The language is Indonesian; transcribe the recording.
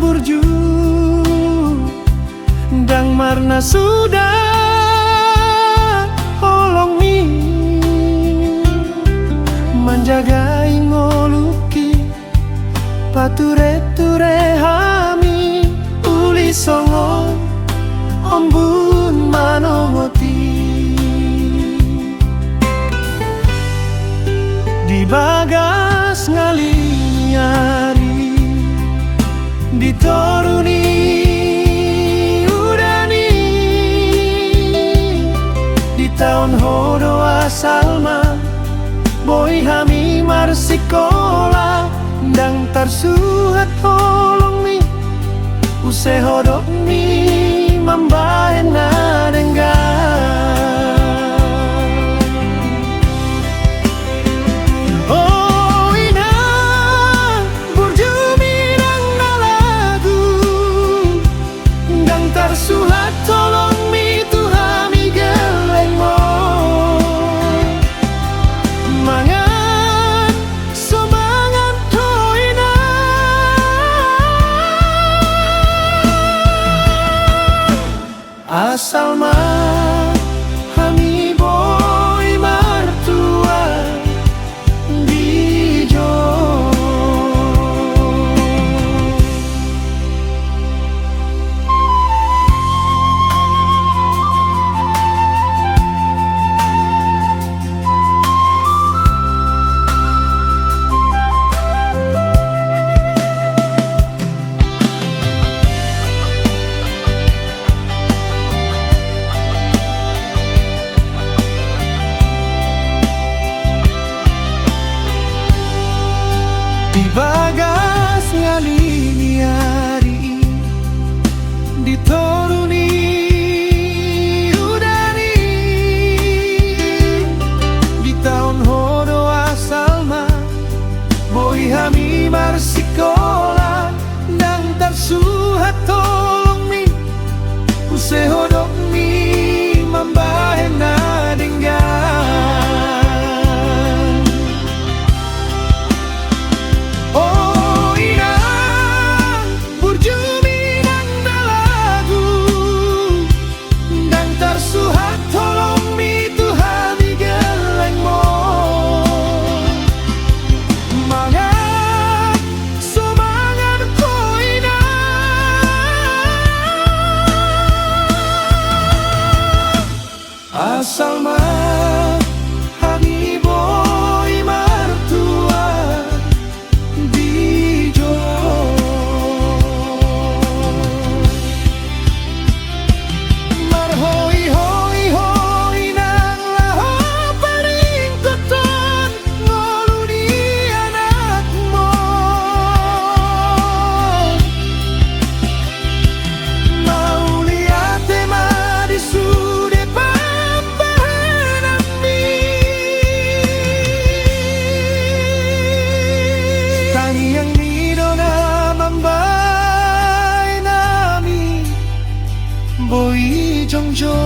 burju dang marna sudah olongi menjagai ngoluki pature-ture hami uli songo ombun manongoti di bagas ngalinyari ditoruni udani di tahun hodo asalma boy hami marsikola dang tarsuhat tolong mi use hodok mi mambahen nadenggan oh inang burju minang nalagu dang tarsuhat tolong mi tuhami geleng mo mangan sumangan toina asal mah hami boy martua dijo di bagas ngaliniari ditoruni udari di tahun hodo asalma boy hami marsikola nang tarsuhat tolong mi use hodok mi mambahen nadenggan oh inang burju minang nalagu dang tarsuhat tolong mi tuhami geleng mo mangan sumangan ko asal mah hami boy martua dijo marhoi hoi hoi nang laho paring koton ngoluni anak mo mau lihat tema di sude pampahan ami tangi yang nidona mambai nami boy jongjo